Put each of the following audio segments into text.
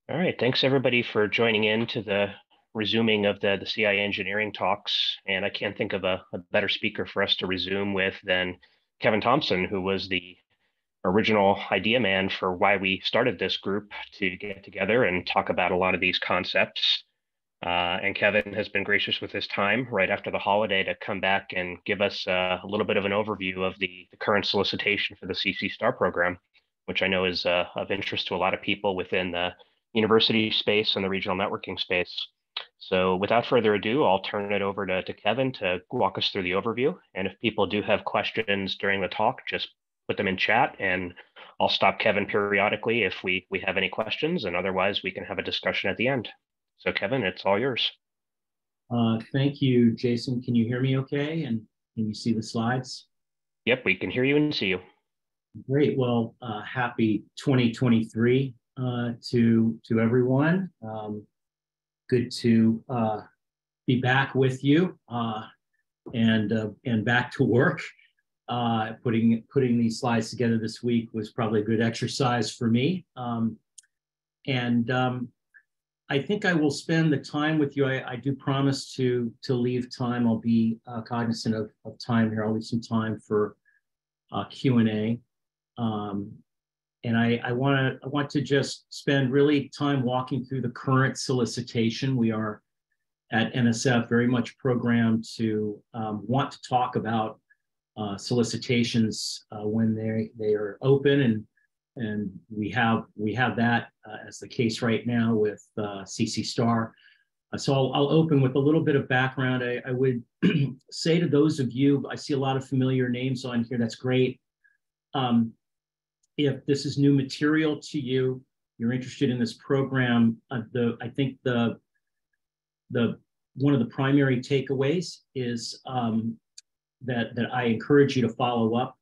All right, thanks everybody for joining in to the resuming of the CI engineering talks. And I can't think of a better speaker for us to resume with than Kevin Thompson, who was the original idea man for why we started this group to get together and talk about a lot of these concepts. And Kevin has been gracious with his time right after the holiday to come back and give us a little bit of an overview of the current solicitation for the CC Star program, which I know is of interest to a lot of people within the university space and the regional networking space. So without further ado, I'll turn it over to Kevin to walk us through the overview. And if people do have questions during the talk, just put them in chat and I'll stop Kevin periodically if we have any questions, and otherwise we can have a discussion at the end. So Kevin, it's all yours. Thank you, Jason. Can you hear me okay? And can you see the slides? Yep, we can hear you and see you. Great. Well, happy 2023 to everyone. Good to be back with you and back to work. Putting these slides together this week was probably a good exercise for me. I think I will spend the time with you. I do promise to leave time. I'll be cognizant of time here. I'll leave some time for Q&A. And I want to just spend really time walking through the current solicitation. We are at NSF very much programmed to want to talk about solicitations when they are open, and we have that as the case right now with CC Star. So I'll open with a little bit of background. I would say to those of you, I see a lot of familiar names on here. That's great. If this is new material to you, you're interested in this program, I think the one of the primary takeaways is that I encourage you to follow up.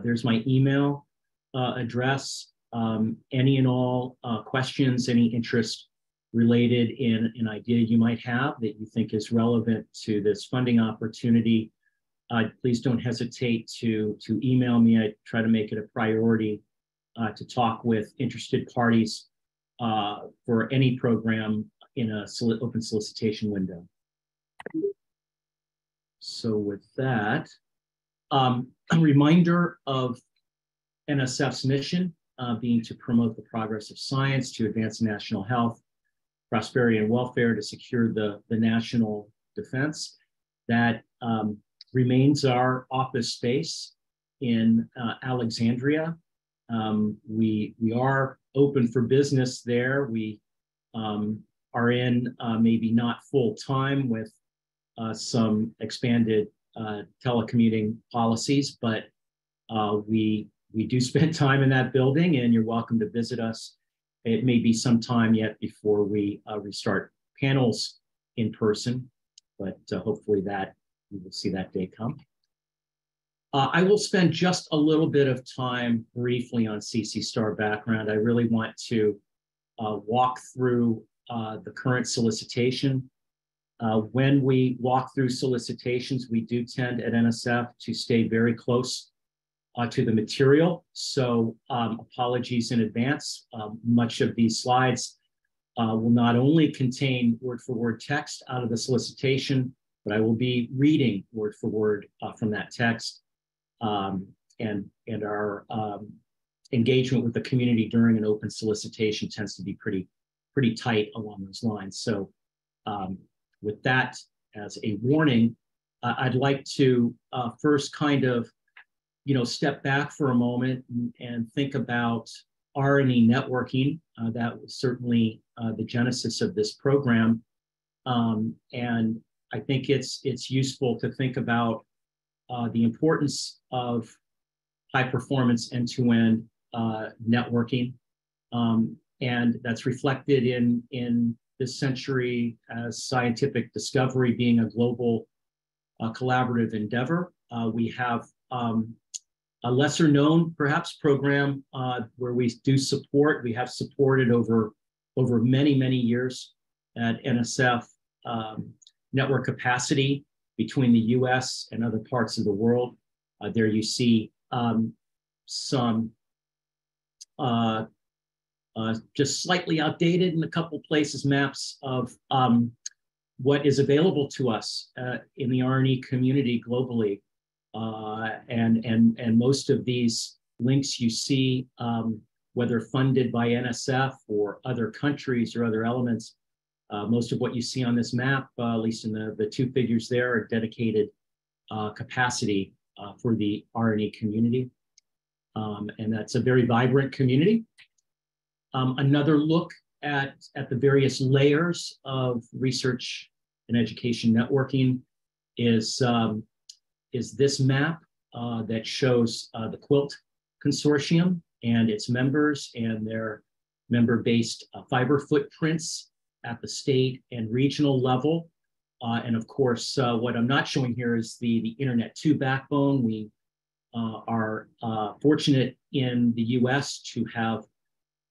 There's my email address. Any and all questions, any interest related in an idea you might have that you think is relevant to this funding opportunity, please don't hesitate to email me. I try to make it a priority to talk with interested parties for any program in a open solicitation window. So with that, a reminder of NSF's mission being to promote the progress of science, to advance national health, prosperity, and welfare, to secure the national defense. That remains our office space in Alexandria. We are open for business there. We are in maybe not full time with some expanded telecommuting policies, but we do spend time in that building, and you're welcome to visit us. It may be some time yet before we restart panels in person, but hopefully that we will see that day come. I will spend just a little bit of time briefly on CC Star background. I really want to walk through the current solicitation. When we walk through solicitations, we do tend at NSF to stay very close to the material. So apologies in advance. Much of these slides will not only contain word-for-word text out of the solicitation, but I will be reading word for word from that text. And our engagement with the community during an open solicitation tends to be pretty tight along those lines. So with that as a warning, I'd like to first kind of step back for a moment and think about R&E networking. That was certainly the genesis of this program. And I think it's useful to think about the importance of high performance end-to-end networking. And that's reflected in this century as scientific discovery being a global collaborative endeavor. We have a lesser known, perhaps, program where we have supported over many, many years at NSF network capacity between the US and other parts of the world. There you see some just slightly outdated in a couple places, maps of what is available to us in the R&E community globally. And most of these links you see, whether funded by NSF or other countries or other elements, most of what you see on this map, at least in the two figures there, are dedicated capacity for the R&E community. And that's a very vibrant community. Another look at the various layers of research and education networking is this map that shows the QUILT Consortium and its members and their member-based fiber footprints at the state and regional level. And of course, what I'm not showing here is the Internet 2 backbone. We are fortunate in the US to have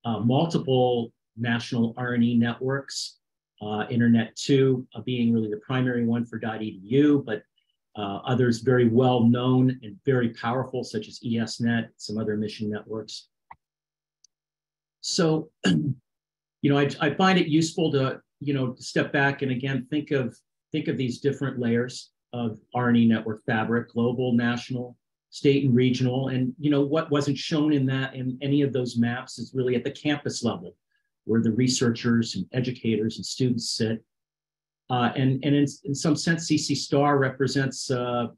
multiple national R&E networks, Internet 2 being really the primary one for .edu, but others very well known and very powerful, such as ESNet, some other mission networks. So, I find it useful to, step back and again, think of these different layers of R&E network fabric, global, national, state and regional. And, what wasn't shown in any of those maps is really at the campus level, where the researchers and educators and students sit. And in some sense, CC Star represents, a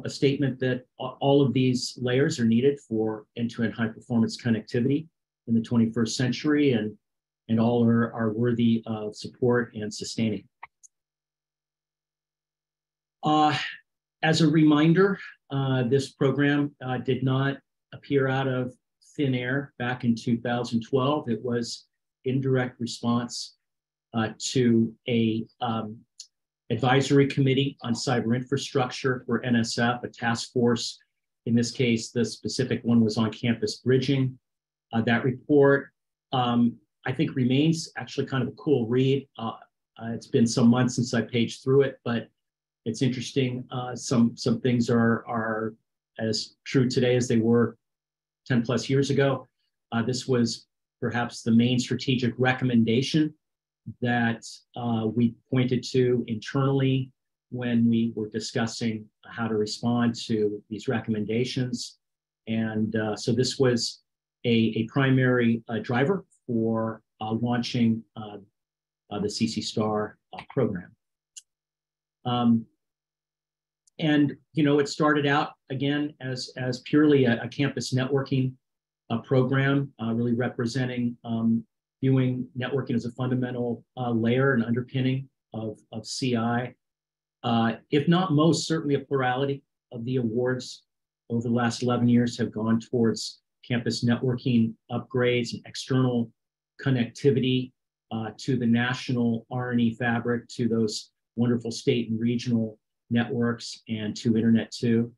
statement that all of these layers are needed for end-to-end high-performance connectivity in the 21st century, and all are worthy of support and sustaining. As a reminder, this program did not appear out of thin air back in 2012. It was in direct response to a advisory committee on cyber infrastructure for NSF, a task force. In this case, the specific one was on campus bridging. That report, I think, remains actually kind of a cool read. It's been some months since I paged through it, but it's interesting. Some things are as true today as they were 10 plus years ago. This was perhaps the main strategic recommendation that we pointed to internally when we were discussing how to respond to these recommendations. And so this was a primary driver for launching the CC Star program. And, it started out, again, as purely a campus networking program, really representing viewing networking as a fundamental layer and underpinning of CI. If not most, certainly a plurality of the awards over the last 11 years have gone towards campus networking upgrades and external connectivity to the national R&E fabric, to those wonderful state and regional networks, and to Internet 2.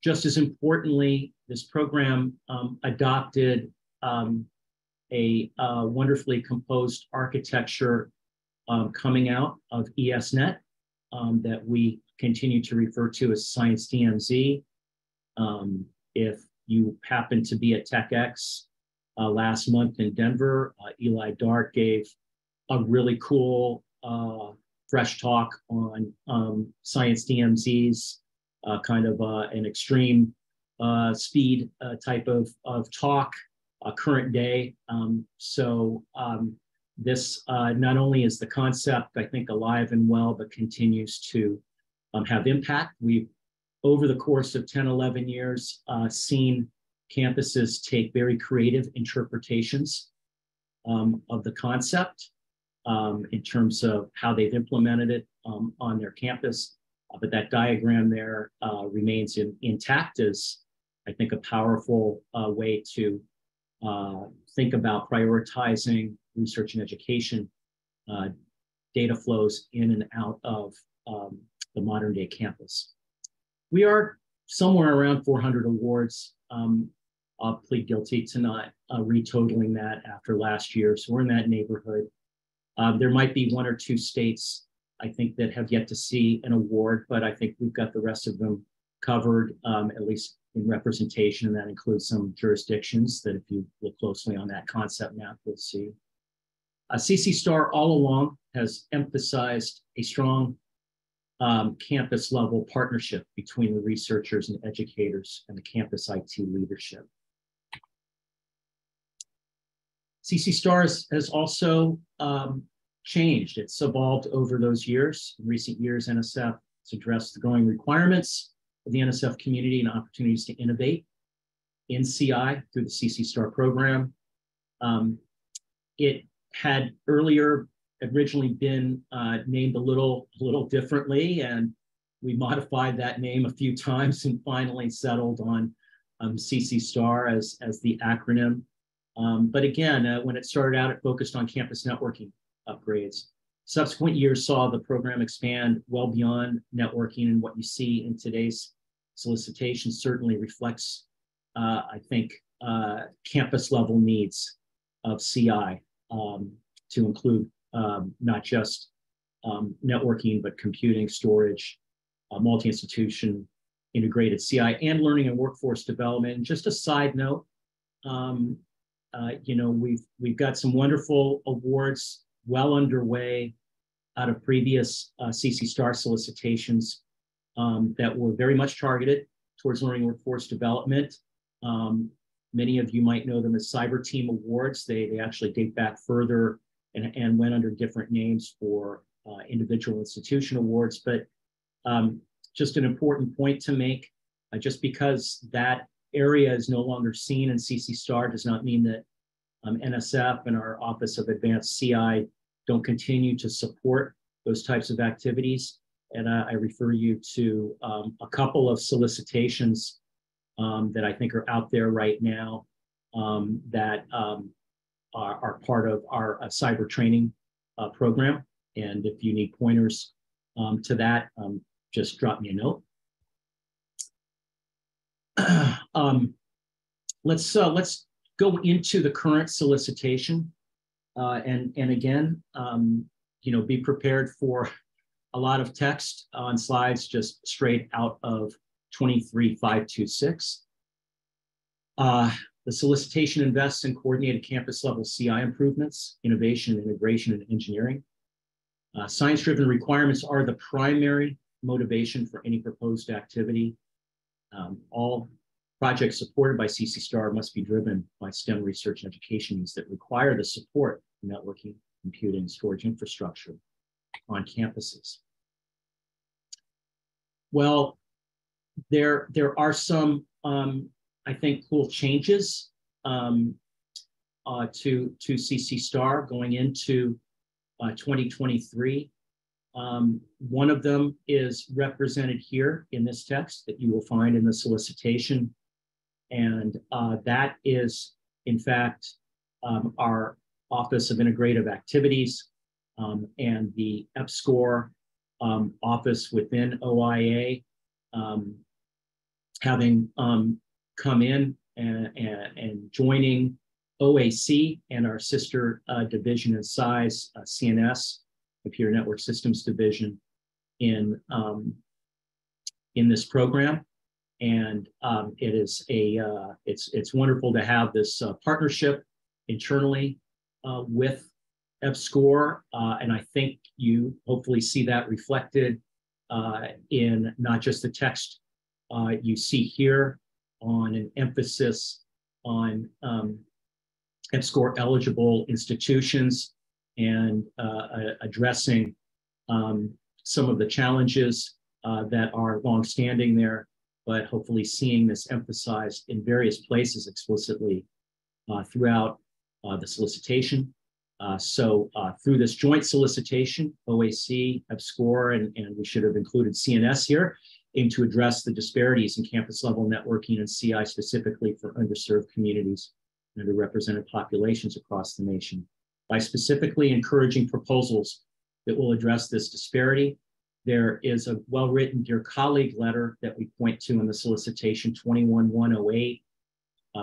Just as importantly, this program adopted a wonderfully composed architecture coming out of ESNet that we continue to refer to as Science DMZ. If you happen to be at TechX last month in Denver, Eli Dart gave a really cool fresh talk on Science DMZ's kind of an extreme speed type of talk, current day. This not only is the concept, I think, alive and well, but continues to have impact. We've, over the course of 10, 11 years, seen campuses take very creative interpretations of the concept in terms of how they've implemented it on their campus. But that diagram there remains intact as, I think, a powerful way to think about prioritizing research and education data flows in and out of the modern day campus. We are somewhere around 400 awards. I'll plead guilty to not retotaling that after last year. So we're in that neighborhood. There might be one or two states, I think, that have yet to see an award, but I think we've got the rest of them covered, at least in representation, and that includes some jurisdictions that if you look closely on that concept map, you'll see. CC Star all along has emphasized a strong campus level partnership between the researchers and educators and the campus IT leadership. CC Star has also changed. It's evolved over those years. In recent years, NSF has addressed the growing requirements of the NSF community and opportunities to innovate in CI through the CC Star program. It had earlier originally been named a little differently, and we modified that name a few times and finally settled on CC Star as the acronym. But again, when it started out, it focused on campus networking upgrades. Subsequent years saw the program expand well beyond networking, and what you see in today's solicitation certainly reflects, I think, campus level needs of CI to include not just networking, but computing, storage, multi-institution, integrated CI, and learning and workforce development. And just a side note, you know, we've got some wonderful awards well underway out of previous CC Star solicitations that were very much targeted towards learning workforce development. Many of you might know them as Cyber Team Awards. They actually date back further and went under different names for individual institution awards. But just an important point to make, just because that area is no longer seen in CC Star does not mean that NSF and our Office of Advanced CI don't continue to support those types of activities. And I refer you to a couple of solicitations that I think are out there right now that are part of our cyber training program. And if you need pointers to that, just drop me a note. Let's go into the current solicitation. And again, you know, be prepared for a lot of text on slides just straight out of 23526. The solicitation invests in coordinated campus level CI improvements, innovation, integration, and engineering. Science-driven requirements are the primary motivation for any proposed activity. All projects supported by CC Star must be driven by STEM research and education needs that require the support of networking, computing, storage infrastructure on campuses. Well, there are some, I think, cool changes to CC Star going into 2023. One of them is represented here in this text that you will find in the solicitation. And that is, in fact, our Office of Integrative Activities and the EPSCoR office within OIA having come in and joining OAC and our sister division in size, CNS, Computer Network Systems Division, in this program. And it is it's wonderful to have this partnership internally with EPSCoR, and I think you hopefully see that reflected in not just the text you see here on an emphasis on EPSCoR eligible institutions and addressing some of the challenges that are longstanding there, but hopefully seeing this emphasized in various places explicitly throughout the solicitation. So through this joint solicitation, OAC, EPSCoR, and we should have included CNS here, aim to address the disparities in campus level networking and CI specifically for underserved communities and underrepresented populations across the nation by specifically encouraging proposals that will address this disparity. There is a well-written Dear Colleague letter that we point to in the solicitation 21108.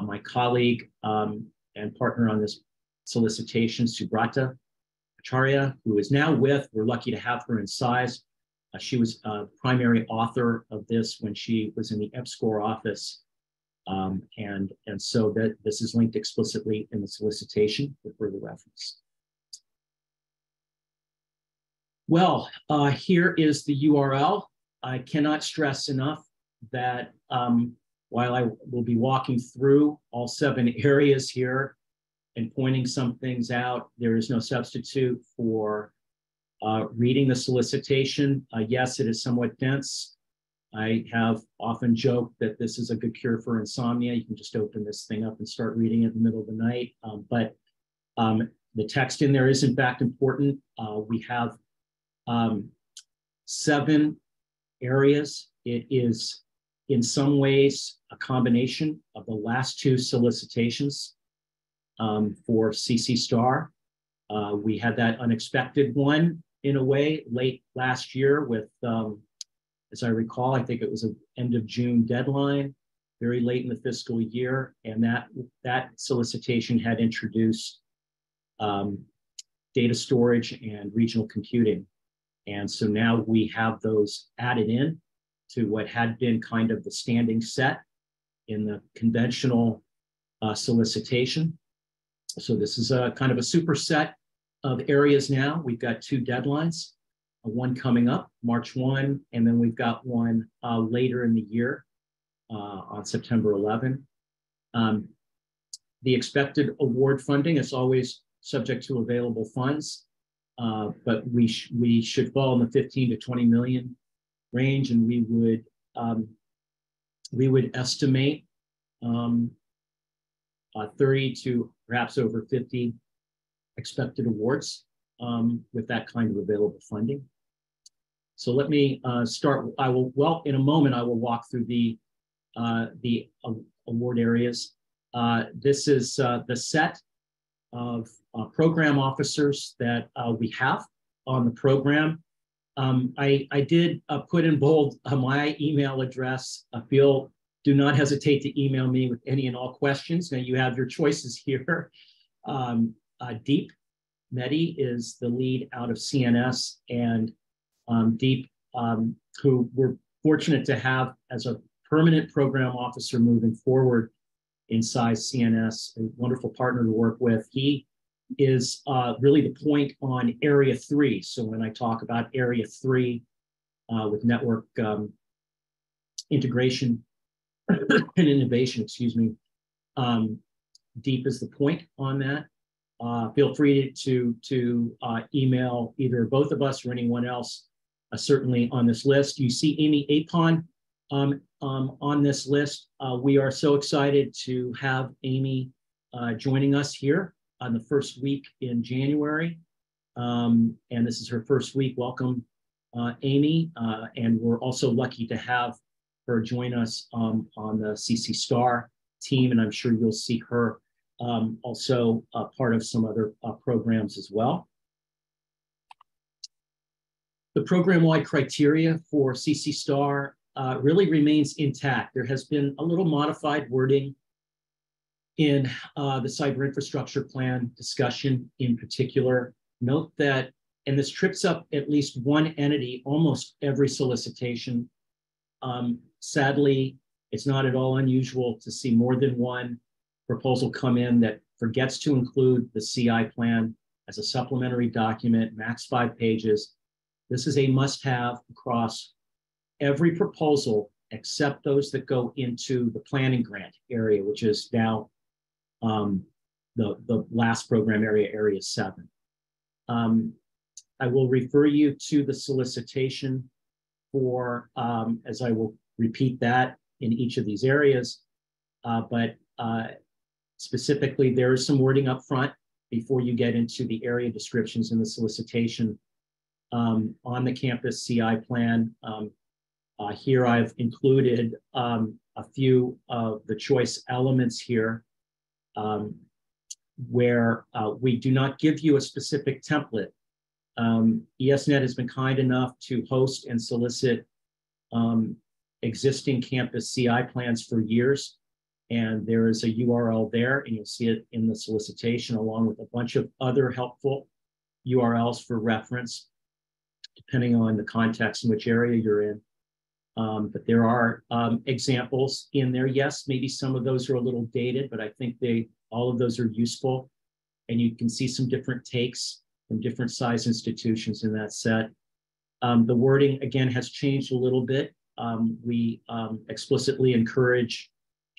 My colleague and partner on this solicitation, Subrata Acharya, who is now with, we're lucky to have her in size, She was a primary author of this when she was in the EPSCoR office. And so that this is linked explicitly in the solicitation for further reference. Well, here is the URL. I cannot stress enough that while I will be walking through all 7 areas here and pointing some things out, there is no substitute for reading the solicitation. Yes, it is somewhat dense. I have often joked that this is a good cure for insomnia. You can just open this thing up and start reading it in the middle of the night. But the text in there is in fact important. We have 7 areas. It is in some ways a combination of the last 2 solicitations for CC Star. We had that unexpected one in a way late last year with, as I recall, I think it was an end of June deadline, very late in the fiscal year. And that solicitation had introduced data storage and regional computing. And so now we have those added in to what had been kind of the standing set in the conventional solicitation. So this is a kind of a superset of areas now. We've got 2 deadlines, one coming up, March 1, and then we've got one later in the year on September 11. The expected award funding is always subject to available funds. But we should fall in the 15 to 20 million range, and we would estimate 30 to perhaps over 50 expected awards with that kind of available funding. So let me start. In a moment, I will walk through the award areas. This is the set of program officers that we have on the program. I did put in bold my email address. Do not hesitate to email me with any and all questions. Now you have your choices here. Deep Mehdi is the lead out of CNS, and Deep, who we're fortunate to have as a permanent program officer moving forward inside CNS, a wonderful partner to work with. He is really the point on Area 3. So when I talk about Area 3 with network integration and innovation, Deep is the point on that. Feel free to email either both of us or anyone else, certainly on this list. You see Amy Apon on this list. We are so excited to have Amy joining us here on the first week in January. And this is her first week. Welcome, Amy. And we're also lucky to have her join us on the CC Star team. And I'm sure you'll see her also part of some other programs as well. The program-wide criteria for CC Star really remains intact. There has been a little modified wording in the cyber infrastructure plan discussion in particular. Note that, and this trips up at least one entity almost every solicitation. Sadly, it's not at all unusual to see more than one proposal come in that forgets to include the CI plan as a supplementary document, max 5 pages. This is a must-have across every proposal except those that go into the planning grant area, which is now the last program area, Area 7. I will refer you to the solicitation for, as I will repeat that in each of these areas, but specifically there is some wording up front before you get into the area descriptions in the solicitation on the campus CI plan. Here I've included a few of the choice elements here where we do not give you a specific template. ESNet has been kind enough to host and solicit existing campus CI plans for years. And there is a URL there, and you'll see it in the solicitation along with a bunch of other helpful URLs for reference. depending on the context in which area you're in. But there are examples in there. Yes, maybe some of those are a little dated, but I think all of those are useful. And you can see some different takes from different size institutions in that set. The wording, again, has changed a little bit. We explicitly encourage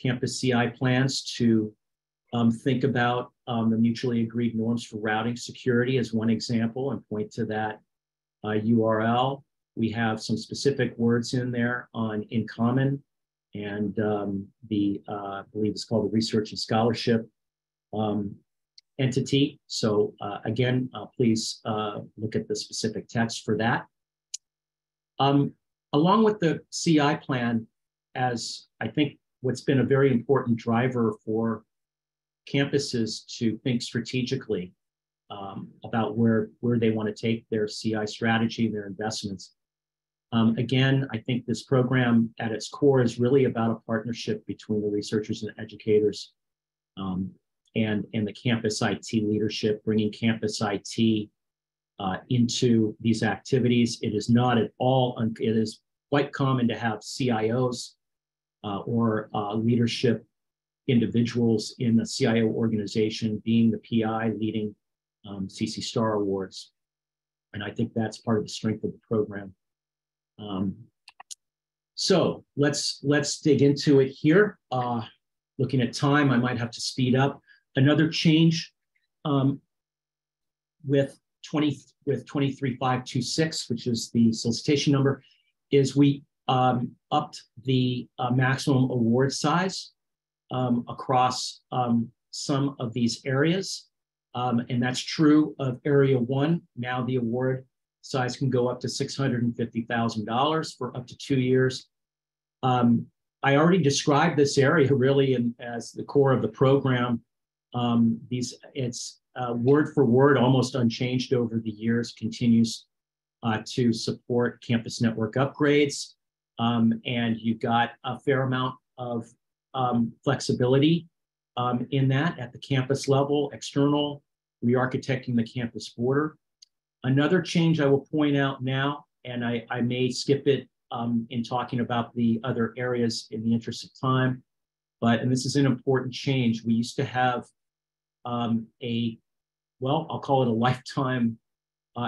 campus CI plans to think about the mutually agreed norms for routing security as one example and point to that URL. We have some specific words in there on in common and I believe it's called the Research and Scholarship entity. So again, please look at the specific text for that. Along with the CI plan, as I think what's been a very important driver for campuses to think strategically about where they want to take their CI strategy, their investments. Again, I think this program at its core is really about a partnership between the researchers and educators and the campus IT leadership, bringing campus IT into these activities. It is not at all, it is quite common to have CIOs or leadership individuals in the CIO organization being the PI leading CC Star Awards. And I think that's part of the strength of the program. So let's dig into it here. Looking at time, I might have to speed up. Another change with 23526, which is the solicitation number, is we upped the maximum award size across some of these areas. And that's true of Area 1. Now the award size can go up to $650,000 for up to 2 years. I already described this area really as the core of the program. It's word for word, almost unchanged over the years, continues to support campus network upgrades. And you've got a fair amount of flexibility in that at the campus level, external, re-architecting the campus border. Another change I will point out now, and I may skip it in talking about the other areas in the interest of time, and this is an important change. We used to have I'll call it a lifetime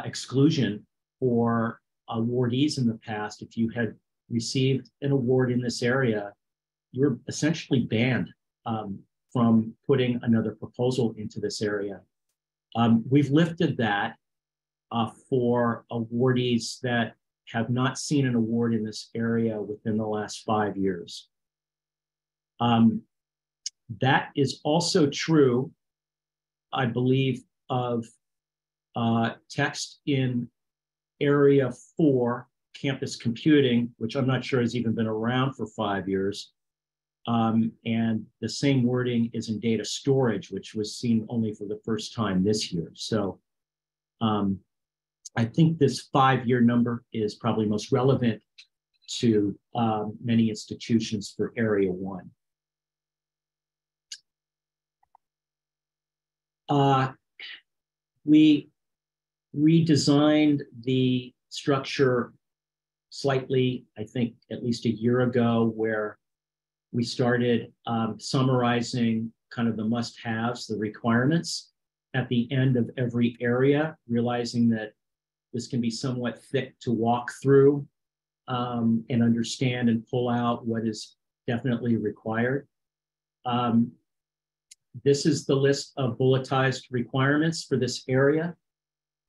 exclusion for awardees in the past. If you had received an award in this area, you're essentially banned from putting another proposal into this area. We've lifted that for awardees that have not seen an award in this area within the last 5 years. That is also true, I believe, of text in Area 4, campus computing, which I'm not sure has even been around for 5 years. And the same wording is in data storage, which was seen only for the first time this year. So I think this 5-year number is probably most relevant to many institutions for Area 1. We redesigned the structure slightly, I think at least a year ago, where we started summarizing kind of the must-haves, the requirements at the end of every area, realizing that this can be somewhat thick to walk through and understand and pull out what is definitely required. This is the list of bulletized requirements for this area.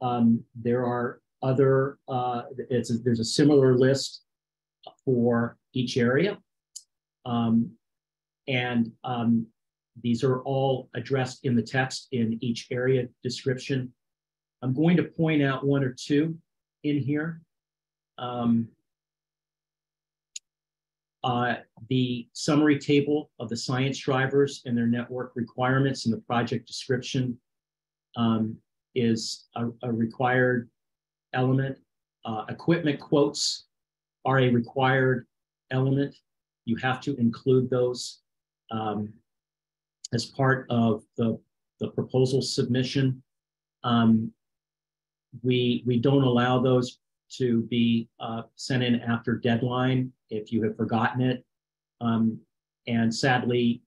There are other, there's a similar list for each area. These are all addressed in the text in each area description. I'm going to point out one or two in here. The summary table of the science drivers and their network requirements in the project description is a required element. Equipment quotes are a required element. You have to include those as part of the proposal submission. We don't allow those to be sent in after deadline if you have forgotten it. And sadly,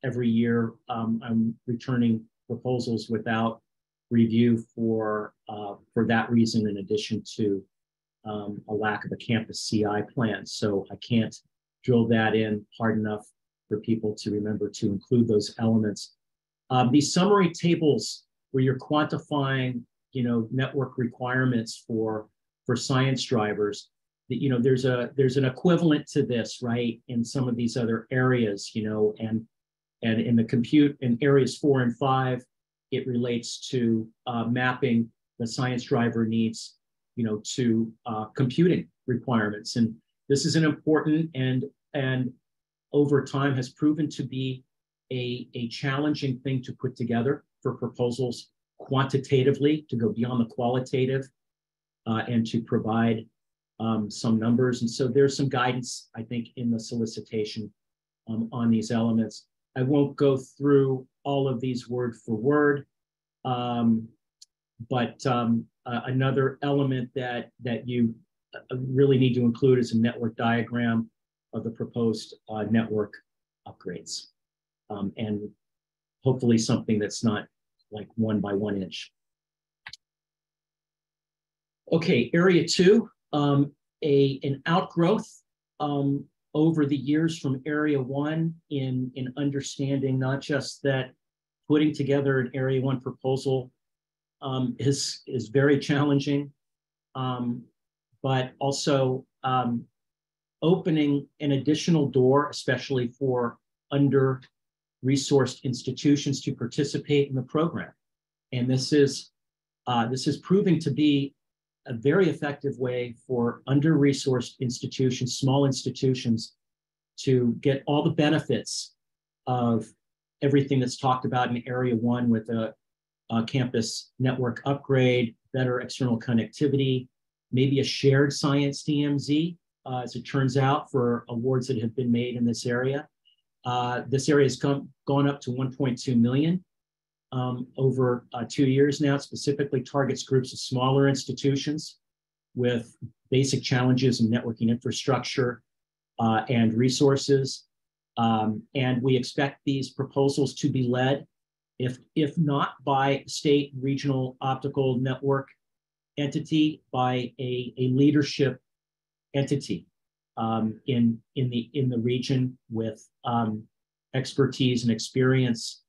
every year I'm returning proposals without review for that reason, in addition to a lack of a campus CI plan. So I can't drill that in hard enough for people to remember to include those elements. These summary tables where you're quantifying, network requirements for science drivers, that, there's an equivalent to this, right, in some of these other areas, and in the compute in areas 4 and 5, it relates to mapping the science driver needs, to computing requirements. And this is an important and over time has proven to be a challenging thing to put together for proposals quantitatively, to go beyond the qualitative and to provide some numbers. And so there's some guidance, I think, in the solicitation on these elements. I won't go through all of these word for word, but another element that you really need to include is a network diagram of the proposed network upgrades, and hopefully something that's not like 1 by 1 inch. Okay, area 2, an outgrowth over the years from area 1 in understanding not just that putting together an area 1 proposal is very challenging, but also opening an additional door, especially for under-resourced institutions, to participate in the program. And this is proving to be a very effective way for under-resourced institutions, small institutions, to get all the benefits of everything that's talked about in Area 1 with a campus network upgrade, better external connectivity, maybe a shared science DMZ, as it turns out, for awards that have been made in this area. This area has gone up to 1.2 million over 2 years now. It specifically targets groups of smaller institutions with basic challenges in networking infrastructure and resources. And we expect these proposals to be led, if not by state regional optical network entity, by a leadership entity in the region with expertise and experience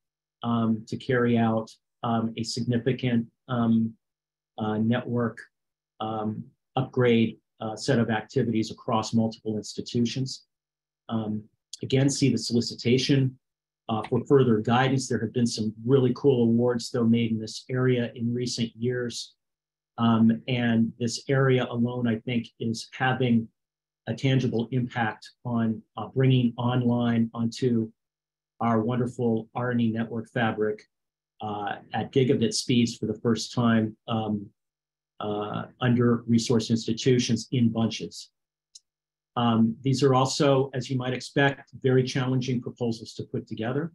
to carry out a significant network upgrade set of activities across multiple institutions. Again, see the solicitation for further guidance. There have been some really cool awards, though, made in this area in recent years. And this area alone, I think, is having a tangible impact on bringing online onto our wonderful R&E network fabric at gigabit speeds for the first time under resource institutions in bunches. These are also, as you might expect, very challenging proposals to put together.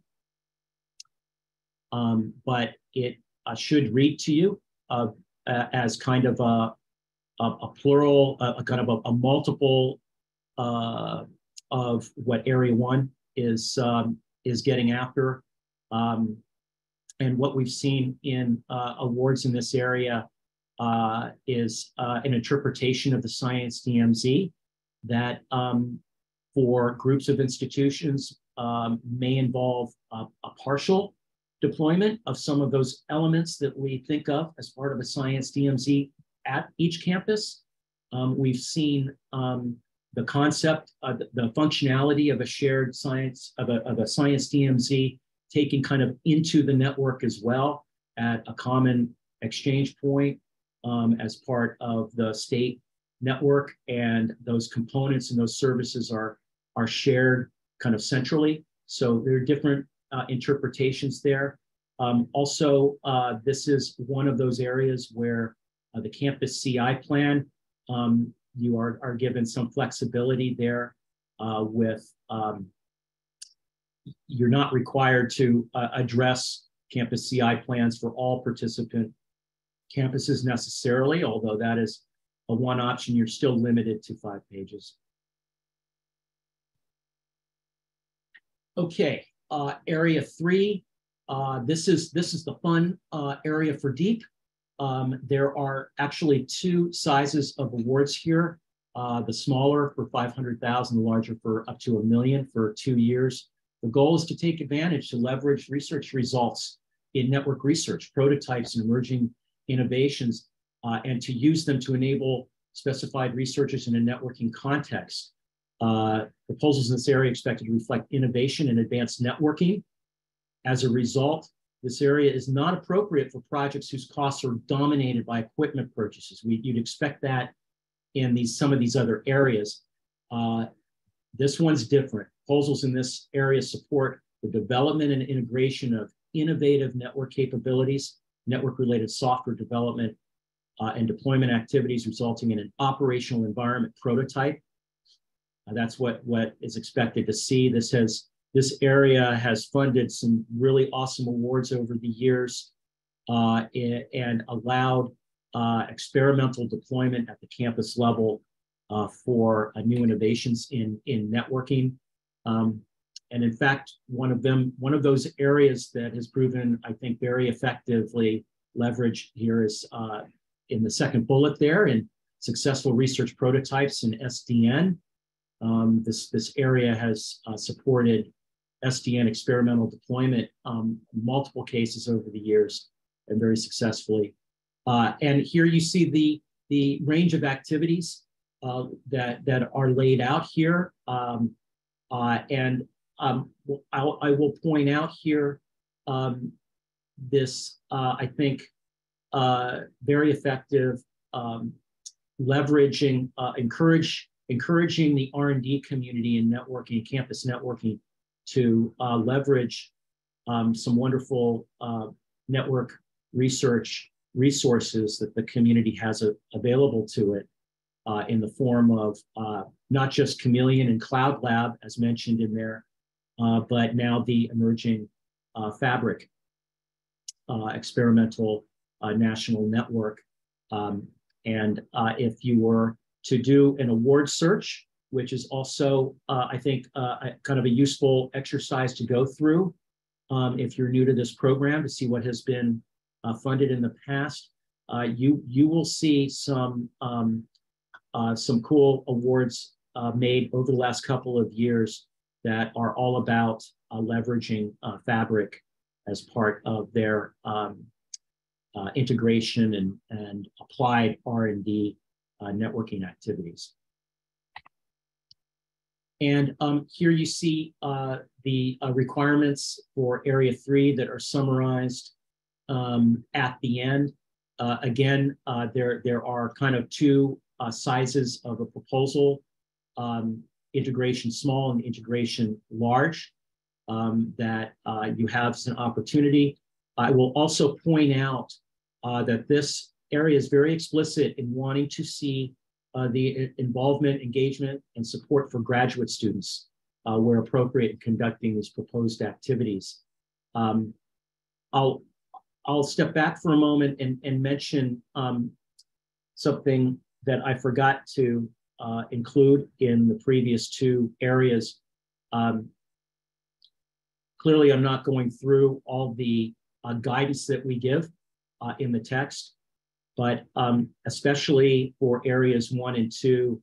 But it should read to you as kind of a plural, kind of a multiple of what Area 1 is getting after. And what we've seen in awards in this area is an interpretation of the science DMZ that for groups of institutions may involve a partial deployment of some of those elements that we think of as part of a science DMZ at each campus. We've seen the concept, the functionality of a shared science, of a science DMZ taken kind of into the network as well at a common exchange point as part of the state network, and those components and those services are shared kind of centrally. So there are different interpretations there. Also, this is one of those areas where the campus CI plan, you are given some flexibility there with, you're not required to address campus CI plans for all participant campuses necessarily, although that is one option, you're still limited to 5 pages. Okay, area 3. This is the fun area for deep. There are actually 2 sizes of awards here. The smaller for 500,000, the larger for up to $1 million for 2 years. The goal is to take advantage to leverage research results in network research, prototypes, and emerging innovations, and to use them to enable specified researchers in a networking context. Proposals in this area are expected to reflect innovation and advanced networking. As a result, this area is not appropriate for projects whose costs are dominated by equipment purchases. You'd expect that in some of these other areas. This one's different. Proposals in this area support the development and integration of innovative network capabilities, network-related software development, and deployment activities resulting in an operational environment prototype. That's what is expected to see. This area has funded some really awesome awards over the years and allowed experimental deployment at the campus level for new innovations in networking. And in fact, one of those areas that has proven, I think, very effectively leveraged here is in the second bullet there, in successful research prototypes in SDN. This area has supported SDN experimental deployment multiple cases over the years and very successfully. And here you see the range of activities that are laid out here. I will point out here this, I think, very effective leveraging, encouraging the R&D community in networking, campus networking, to leverage some wonderful network research resources that the community has available to it in the form of not just Chameleon and Cloud Lab, as mentioned in there, but now the emerging Fabric experimental national network. And if you were to do an award search, which is also, I think, kind of a useful exercise to go through if you're new to this program, to see what has been funded in the past, you will see some cool awards made over the last couple of years that are all about leveraging Fabric as part of their integration and applied R&D networking activities. And here you see the requirements for Area 3 that are summarized at the end. Again, there are kind of 2 sizes of a proposal, integration small and integration large, that you have as an opportunity. I will also point out that this area is very explicit in wanting to see the involvement, engagement, and support for graduate students where appropriate in conducting these proposed activities. I'll step back for a moment and mention something that I forgot to include in the previous 2 areas. Clearly, I'm not going through all the guidance that we give in the text, but especially for areas 1 and 2,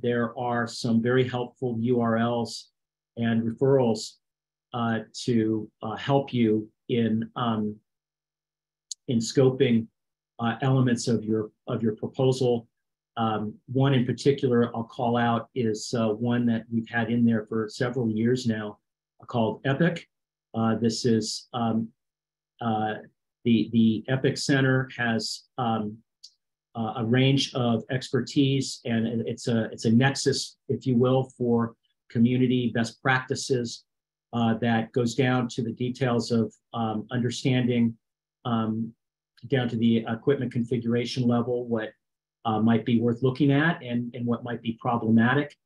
there are some very helpful URLs and referrals to help you in scoping elements of your proposal. One in particular I'll call out is one that we've had in there for several years now, called EPIC. This is the EPIC Center has a range of expertise, and it's a nexus, if you will, for community best practices that goes down to the details of understanding down to the equipment configuration level, what might be worth looking at and what might be problematic.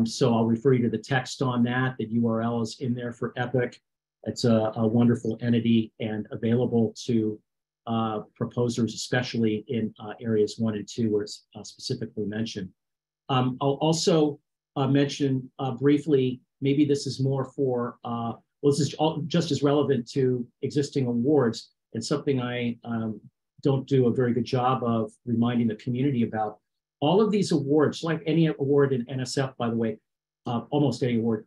So I'll refer you to the text on that. The URL is in there for EPIC. It's a wonderful entity and available to proposers, especially in areas 1 and 2 where it's specifically mentioned. I'll also mention briefly, maybe this is more for, well, this is just as relevant to existing awards, and something I don't do a very good job of reminding the community about. All of these awards, like any award in NSF, by the way, almost any award,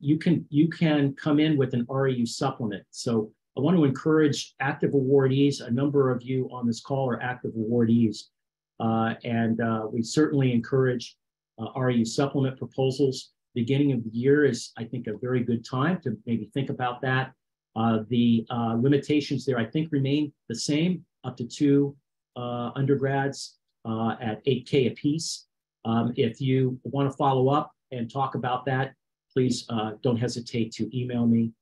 you can come in with an REU supplement. So I want to encourage active awardees. A number of you on this call are active awardees, and we certainly encourage REU supplement proposals. Beginning of the year is, I think, a very good time to maybe think about that. The limitations there, I think, remain the same, up to 2 undergrads at $8K apiece. If you want to follow up and talk about that, please don't hesitate to email me.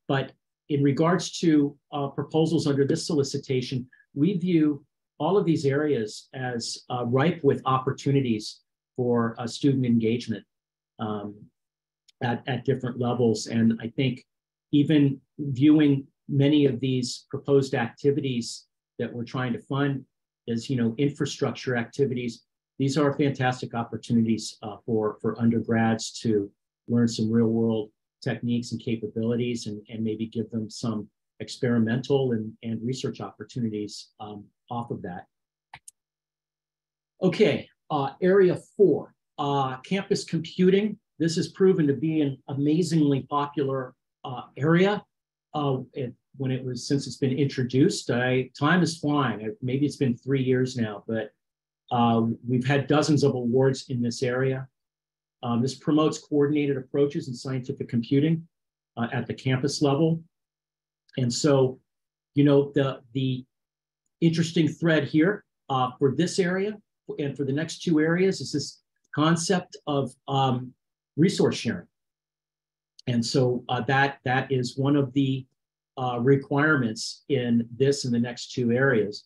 But in regards to proposals under this solicitation, we view all of these areas as ripe with opportunities for student engagement at different levels. And I think even viewing many of these proposed activities that we're trying to fund as, infrastructure activities, these are fantastic opportunities for undergrads to learn some real world techniques and capabilities, and maybe give them some experimental and research opportunities off of that. Okay, area 4, campus computing. This has proven to be an amazingly popular area. Since it's been introduced, time is flying. Maybe it's been 3 years now, but we've had dozens of awards in this area. This promotes coordinated approaches in scientific computing at the campus level. And so, the interesting thread here for this area and for the next 2 areas is this concept of resource sharing. And so that is one of the requirements in this and the next 2 areas.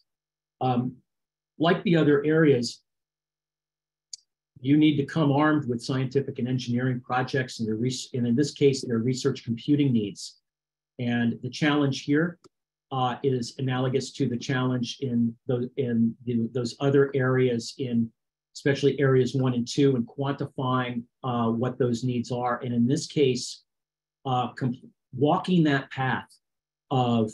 Like the other areas, you need to come armed with scientific and engineering projects, and in this case, their research computing needs. And the challenge here is analogous to the challenge in those other areas, especially areas 1 and 2, and quantifying what those needs are. And in this case, walking that path of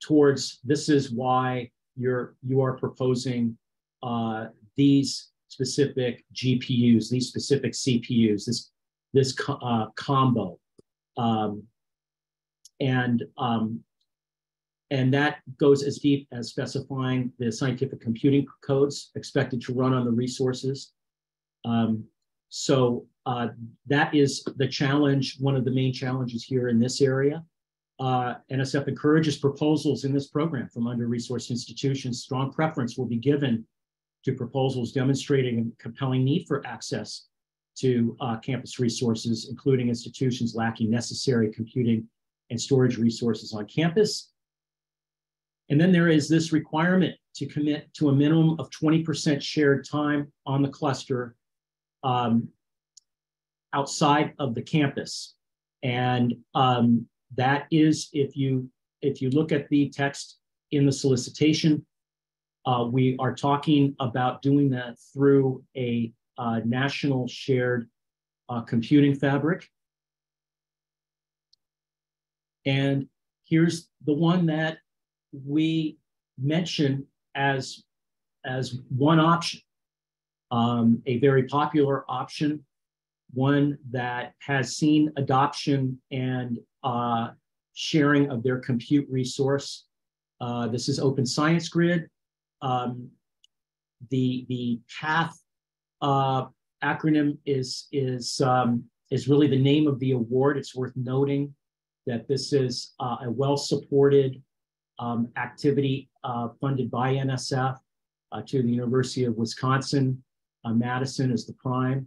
towards, this is why you are proposing these specific GPUs, these specific CPUs, this combo, and that goes as deep as specifying the scientific computing codes expected to run on the resources. So that is the challenge, one of the main challenges here in this area. NSF encourages proposals in this program from under-resourced institutions. Strong preference will be given to proposals demonstrating a compelling need for access to campus resources, including institutions lacking necessary computing and storage resources on campus. And then there is this requirement to commit to a minimum of 20% shared time on the cluster outside of the campus. And that is, if you look at the text in the solicitation, we are talking about doing that through a national shared computing fabric. And here's the one that we mention as one option, a very popular option, one that has seen adoption and sharing of their compute resource. This is Open Science Grid. The PATH acronym is really the name of the award. It's worth noting that this is a well-supported activity funded by NSF to the University of Wisconsin. Madison is the prime,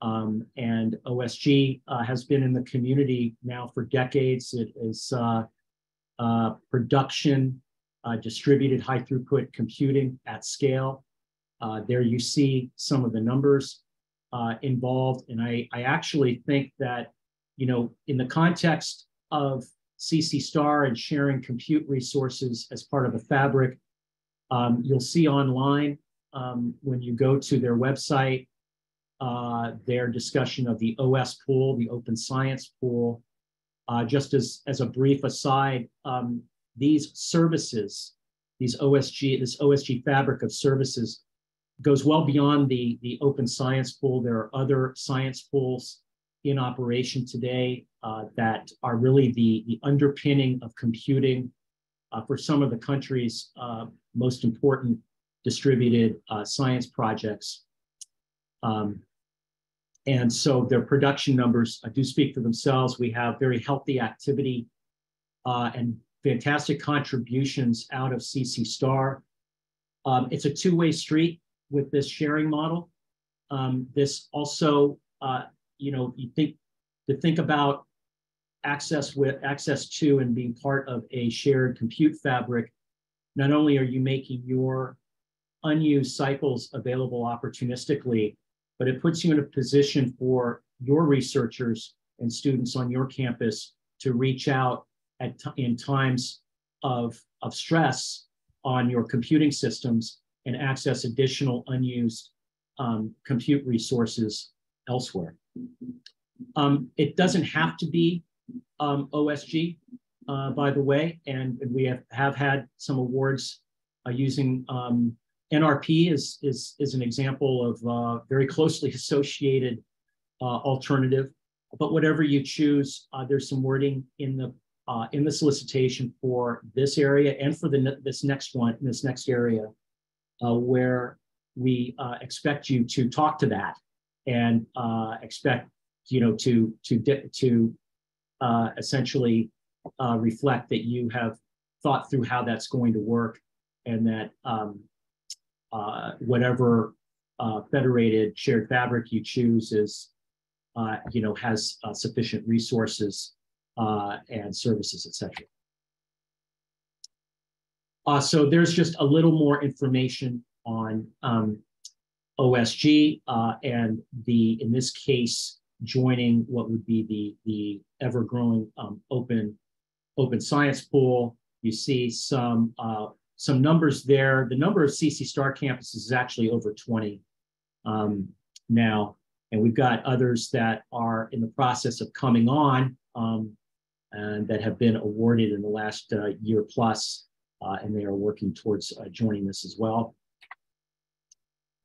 and OSG has been in the community now for decades. It is production, distributed high throughput computing at scale. There you see some of the numbers involved. And I actually think that, in the context of CC Star and sharing compute resources as part of a fabric. You'll see online when you go to their website, their discussion of the OS pool, the open science pool. Just as a brief aside, these services, this OSG fabric of services goes well beyond the open science pool. There are other science pools in operation today that are really the underpinning of computing for some of the country's most important distributed science projects. And so their production numbers do speak for themselves. We have very healthy activity and fantastic contributions out of CC Star. It's a two-way street with this sharing model. This also, you think about access to and being part of a shared compute fabric. Not only are you making your unused cycles available opportunistically, but it puts you in a position for your researchers and students on your campus to reach out in times of stress on your computing systems and access additional unused compute resources elsewhere. It doesn't have to be OSG, by the way, and we have had some awards using NRP is an example of very closely associated alternative. But whatever you choose, there's some wording in the solicitation for this area and for this next area, where we expect you to talk to that and expect to essentially reflect that you have thought through how that's going to work, and that whatever federated shared fabric you choose is, has sufficient resources and services, etc. So there's just a little more information on OSG and in this case, joining what would be the ever-growing open science pool. You see some numbers there. The number of CC Star campuses is actually over 20 now, and we've got others that are in the process of coming on and that have been awarded in the last year plus, and they are working towards joining this as well.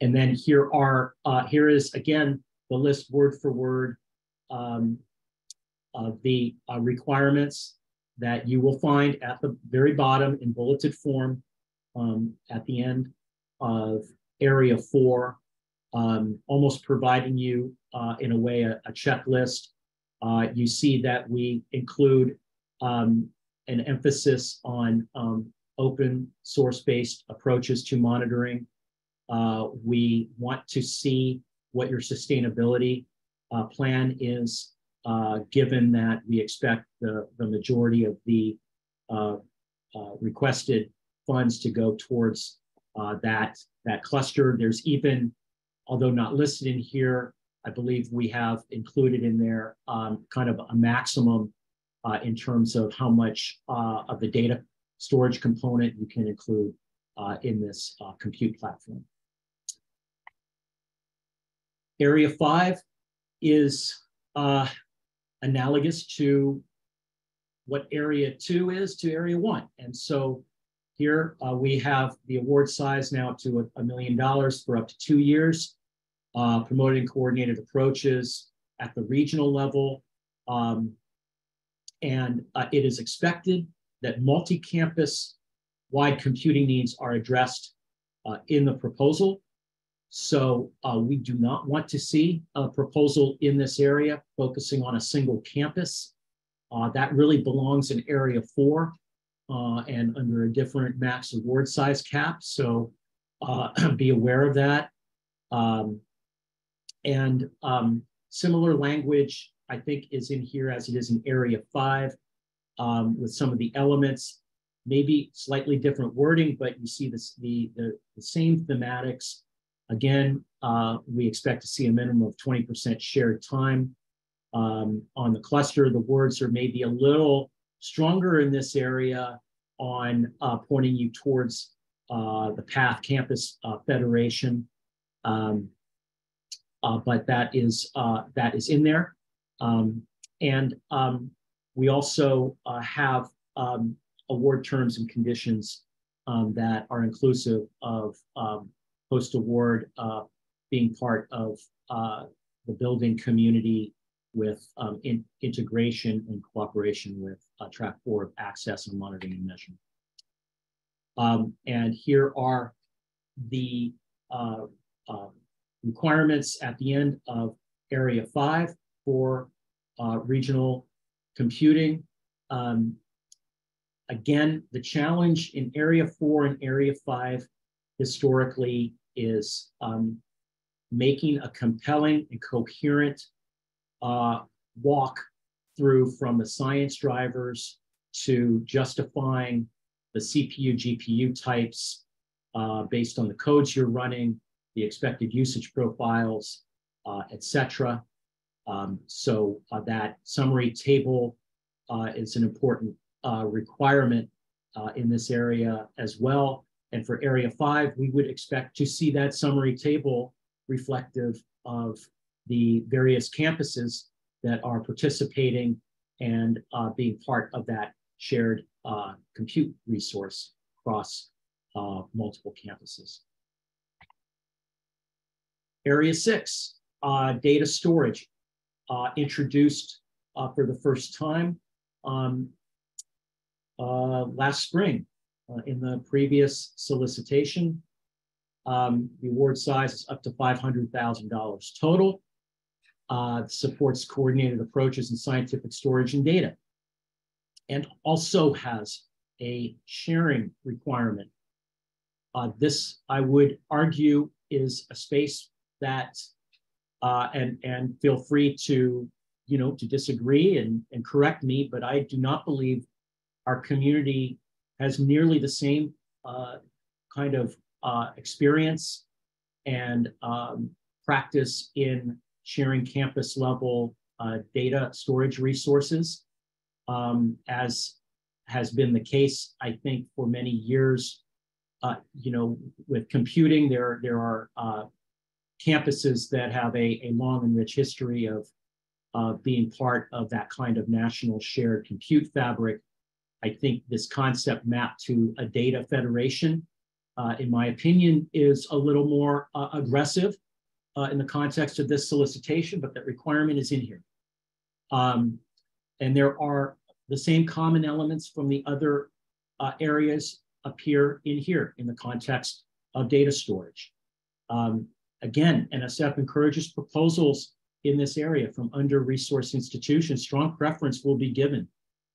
And then here is again the list word for word of the requirements that you will find at the very bottom in bulleted form at the end of area 4, almost providing you in a way a checklist. You see that we include an emphasis on open source-based approaches to monitoring. We want to see what your sustainability plan is, given that we expect the majority of the requested funds to go towards that cluster. There's even, although not listed in here, I believe we have included in there kind of a maximum in terms of how much of the data storage component you can include in this compute platform. Area 5 is analogous to what Area 2 is to Area 1. And so here we have the award size now up to $1 million for up to 2 years, promoting coordinated approaches at the regional level. And it is expected that multi-campus wide computing needs are addressed in the proposal. So we do not want to see a proposal in this area focusing on a single campus. That really belongs in Area 4 and under a different max award size cap. So be aware of that. And similar language, I think, is in here as it is in Area 5 with some of the elements, maybe slightly different wording, but you see this, the same thematics. Again, we expect to see a minimum of 20% shared time on the cluster. The words are maybe a little stronger in this area on pointing you towards the PATH Campus Federation, but that is in there. We also have award terms and conditions that are inclusive of post-award being part of the building community with integration and cooperation with Track 4 of access and monitoring and measurement. And here are the requirements at the end of Area 5 for regional computing. Again, the challenge in Area 4 and Area 5 historically is making a compelling and coherent walk through from the science drivers to justifying the CPU, GPU types based on the codes you're running, the expected usage profiles, et cetera. So that summary table is an important requirement in this area as well. And for Area 5, we would expect to see that summary table reflective of the various campuses that are participating and being part of that shared compute resource across multiple campuses. Area 6, data storage, introduced for the first time last spring. In the previous solicitation, the award size is up to $500,000 total. Supports coordinated approaches in scientific storage and data, and also has a sharing requirement. This, I would argue, is a space that, and feel free to, to disagree and correct me, but I do not believe our community has nearly the same kind of experience and practice in sharing campus level data storage resources, as has been the case, I think, for many years. With computing, there are campuses that have a long and rich history of being part of that kind of national shared compute fabric. I think this concept mapped to a data federation, in my opinion, is a little more aggressive in the context of this solicitation, but that requirement is in here. And there are the same common elements from the other areas appear in here in the context of data storage. Again, NSF encourages proposals in this area from under-resourced institutions. Strong preference will be given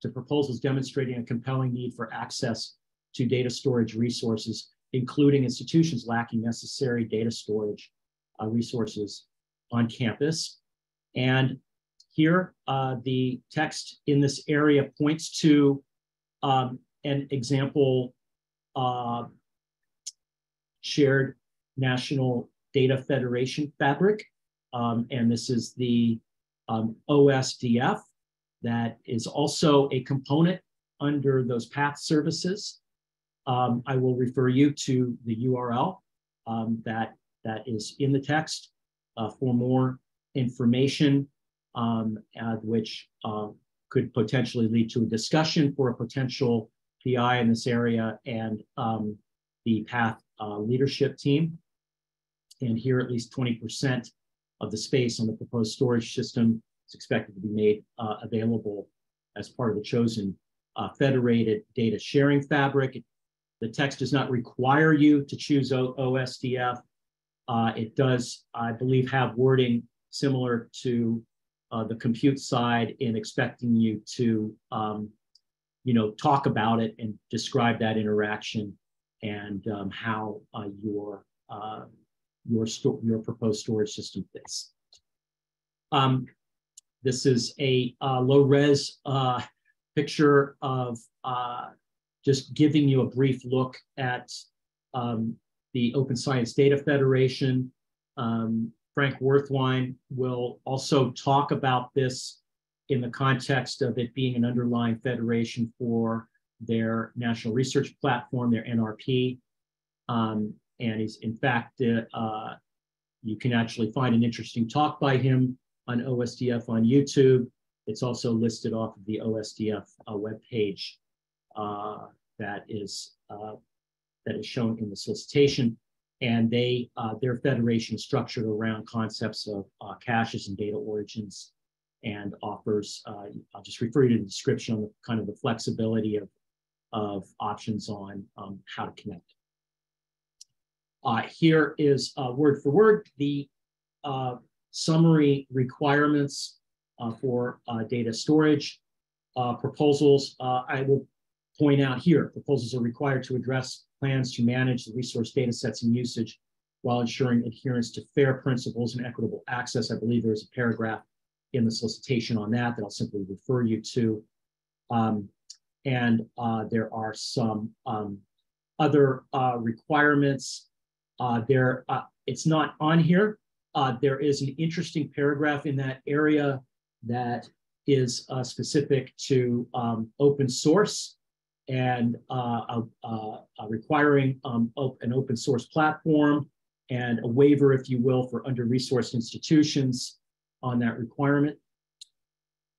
to proposals demonstrating a compelling need for access to data storage resources, including institutions lacking necessary data storage resources on campus. And here, the text in this area points to an example shared national data federation fabric. And this is the OSDF that is also a component under those PATH services. I will refer you to the URL that is in the text for more information, which could potentially lead to a discussion for a potential PI in this area and the PATH leadership team. And here, at least 20% of the space on the proposed storage system is expected to be made available as part of the chosen federated data sharing fabric. The text does not require you to choose OSDF. It does, I believe, have wording similar to the compute side in expecting you to, talk about it and describe that interaction and how your proposed storage system fits. This is a low-res picture of just giving you a brief look at the Open Science Data Federation. Frank Werthwein will also talk about this in the context of it being an underlying federation for their National Research Platform, their NRP. And he's, in fact, you can actually find an interesting talk by him on OSDF on YouTube. It's also listed off of the OSDF webpage that is shown in the solicitation. And their federation is structured around concepts of caches and data origins, and offers, I'll just refer you to the description on the kind of the flexibility of options on how to connect. Here is word for word the summary requirements for data storage. Proposals, I will point out here, proposals are required to address plans to manage the resource data sets and usage while ensuring adherence to fair principles and equitable access. I believe there's a paragraph in the solicitation on that I'll simply refer you to. And there are some other requirements. It's not on here. There is an interesting paragraph in that area that is specific to open source and requiring an open source platform and a waiver, if you will, for under-resourced institutions on that requirement.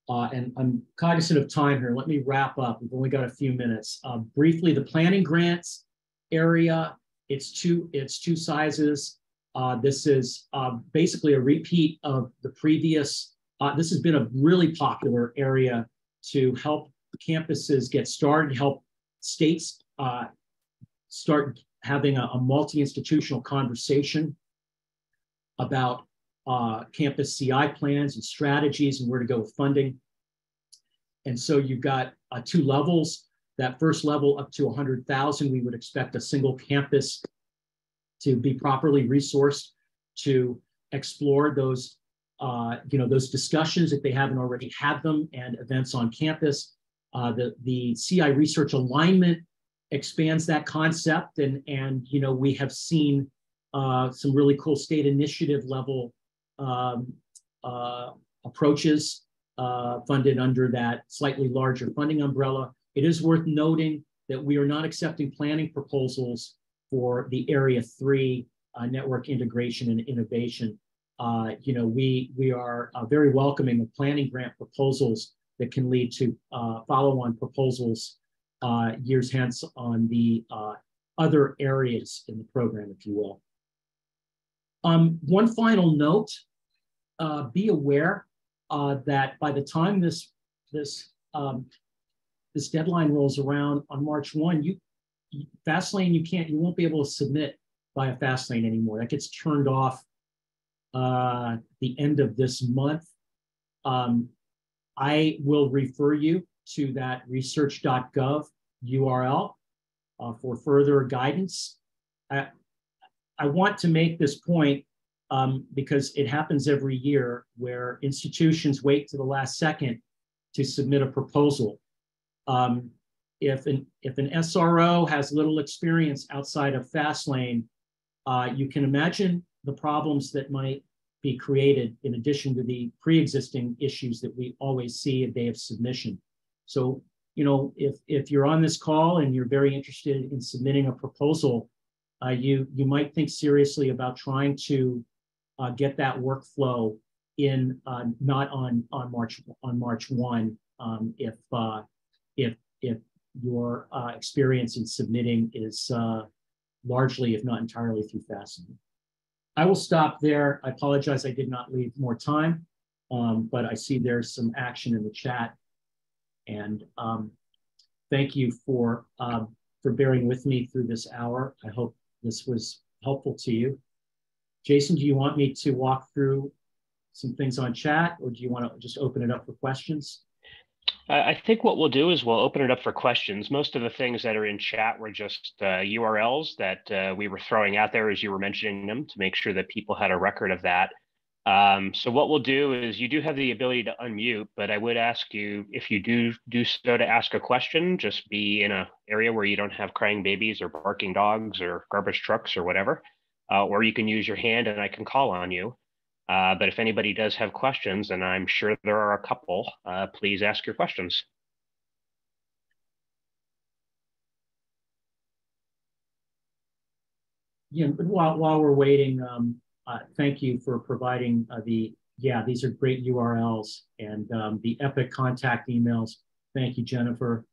And I'm cognizant of time here. Let me wrap up. We've only got a few minutes. Briefly, the planning grants area, it's two sizes. This is basically a repeat of the previous. This has been a really popular area to help campuses get started, help states start having a multi-institutional conversation about campus CI plans and strategies and where to go with funding. And so you've got two levels. That first level up to 100,000, we would expect a single campus to be properly resourced to explore those, those discussions if they haven't already had them, and events on campus. The CI research alignment expands that concept, and we have seen some really cool state initiative level approaches funded under that slightly larger funding umbrella. It is worth noting that we are not accepting planning proposals for the Area 3 network integration and innovation. We are very welcoming of planning grant proposals that can lead to follow-on proposals years hence on the other areas in the program, if you will. One final note, be aware that by the time this deadline rolls around on March 1, Fastlane, you won't be able to submit via Fastlane anymore. That gets turned off the end of this month. I will refer you to that research.gov URL for further guidance. I want to make this point because it happens every year where institutions wait to the last second to submit a proposal. If an SRO has little experience outside of Fastlane, you can imagine the problems that might be created in addition to the pre-existing issues that we always see a day of submission. So, if you're on this call and you're very interested in submitting a proposal, you might think seriously about trying to get that workflow in not on March 1 if your experience in submitting is largely, if not entirely, through Fastlane. I will stop there. I apologize I did not leave more time, but I see there's some action in the chat. And thank you for bearing with me through this hour. I hope this was helpful to you. Jason, do you want me to walk through some things on chat, or do you want to just open it up for questions? I think what we'll do is we'll open it up for questions. Most of the things that are in chat were just URLs that we were throwing out there as you were mentioning them to make sure that people had a record of that. So what we'll do is you do have the ability to unmute, but I would ask you, if you do so to ask a question, just be in an area where you don't have crying babies or barking dogs or garbage trucks or whatever, or you can use your hand and I can call on you. But if anybody does have questions, and I'm sure there are a couple, please ask your questions. Yeah, but while we're waiting, thank you for providing these are great URLs and the EPIC contact emails. Thank you, Jennifer.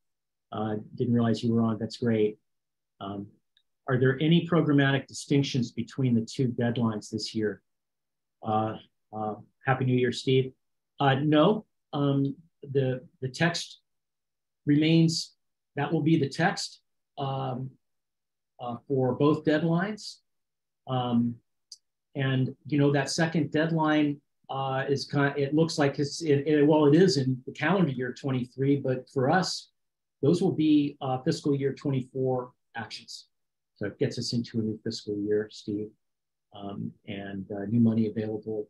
Didn't realize you were on. That's great. Are there any programmatic distinctions between the two deadlines this year? Happy New Year, Steve. No, the text remains, that will be the text for both deadlines. And that second deadline is it looks like it is in the calendar year 23, but for us, those will be fiscal year 24 actions. So it gets us into a new fiscal year, Steve, and new money available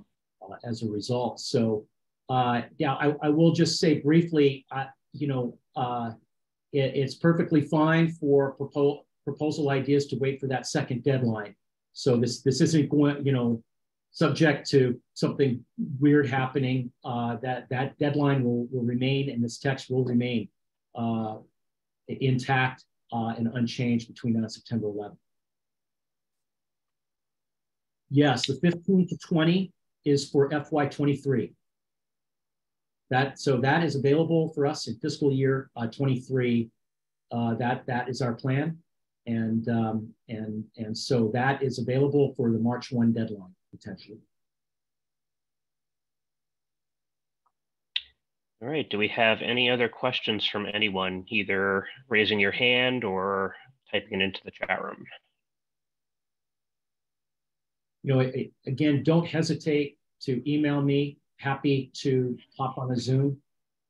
as a result. So I will just say briefly, it's perfectly fine for proposal ideas to wait for that second deadline. So this isn't going, subject to something weird happening. That deadline will remain, and this text will remain intact and unchanged between now and September 11th. Yes, the 15 to 20 is for FY23. So that is available for us in fiscal year 23. That is our plan, and so that is available for the March 1 deadline potentially. All right. Do we have any other questions from anyone, either raising your hand or typing it into the chat room? Again, don't hesitate to email me. Happy to hop on a Zoom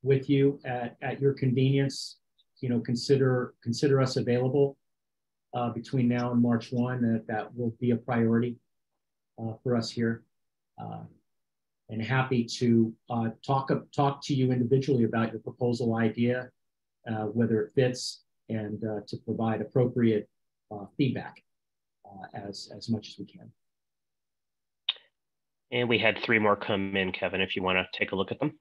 with you at your convenience. Consider us available between now and March 1. That will be a priority for us here. And happy to talk to you individually about your proposal idea, whether it fits, and to provide appropriate feedback as much as we can. And we had 3 more come in, Kevin, if you want to take a look at them.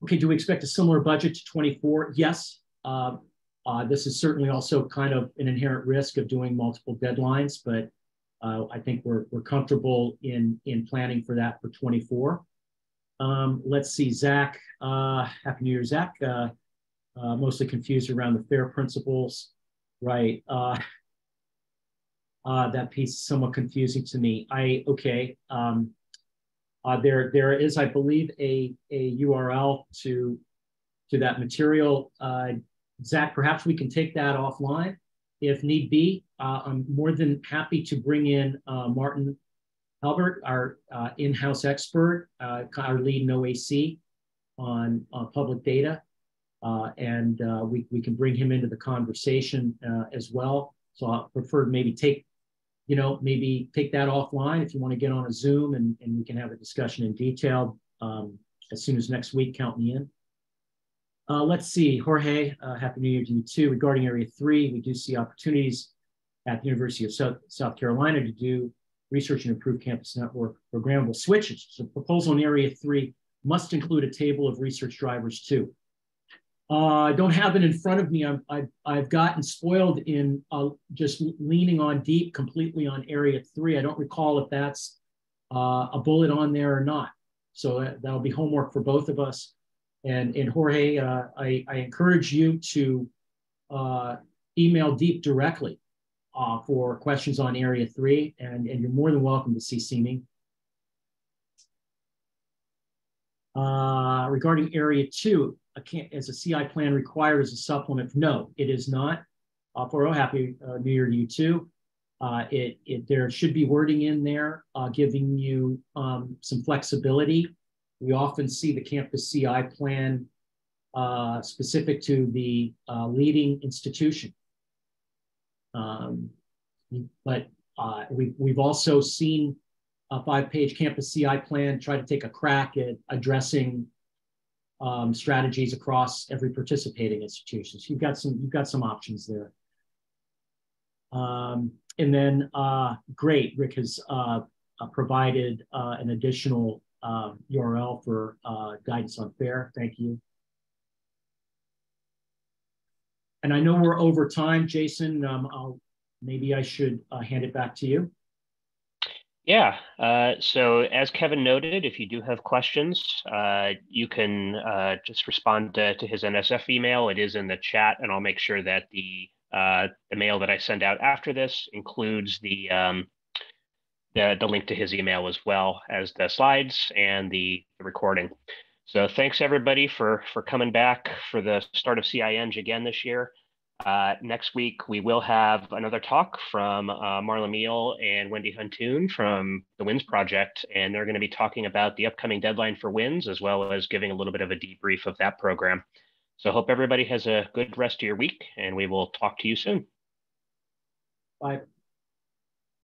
Okay, do we expect a similar budget to 24? Yes. This is certainly also kind of an inherent risk of doing multiple deadlines, but I think we're comfortable in planning for that for 24. Let's see, Zach. Happy New Year, Zach. Mostly confused around the FAIR principles, right? That piece is somewhat confusing to me. There is, I believe, a URL to that material. Zach, perhaps we can take that offline if need be. I'm more than happy to bring in Martin Halbert, our in-house expert, our lead in OAC on public data, and we can bring him into the conversation as well. So I prefer maybe take that offline if you want to get on a Zoom, and we can have a discussion in detail as soon as next week. Count me in. Let's see, Jorge, Happy New Year to you too. Regarding Area 3, we do see opportunities at the University of South Carolina to do research and improve campus network programmable switches. So proposal in Area 3 must include a table of research drivers too. I don't have it in front of me. I've gotten spoiled in just leaning on deep completely on Area 3. I don't recall if that's a bullet on there or not. So that'll be homework for both of us. And Jorge, I encourage you to email Deep directly for questions on Area 3, and you're more than welcome to CC me. Regarding Area 2, is a CI plan required as a supplement? No, it is not. For Happy New Year to you too. There should be wording in there giving you some flexibility. We often see the campus CI plan specific to the leading institution. But we've also seen a 5-page campus CI plan try to take a crack at addressing strategies across every participating institution. So you've got some options there. And then great, Rick has provided an additional URL for guidance on FAIR. Thank you. And I know we're over time, Jason. Maybe I should hand it back to you. Yeah, so as Kevin noted, if you do have questions, you can just respond to his NSF email. It is in the chat, and I'll make sure that the mail that I send out after this includes the link to his email as well as the slides and the recording. So thanks everybody for coming back for the start of CIEng again this year. Next week, we will have another talk from Marla Meal and Wendy Huntoon from the WINS project, and they're going to be talking about the upcoming deadline for WINS, as well as giving a little bit of a debrief of that program. So hope everybody has a good rest of your week, and we will talk to you soon. Bye.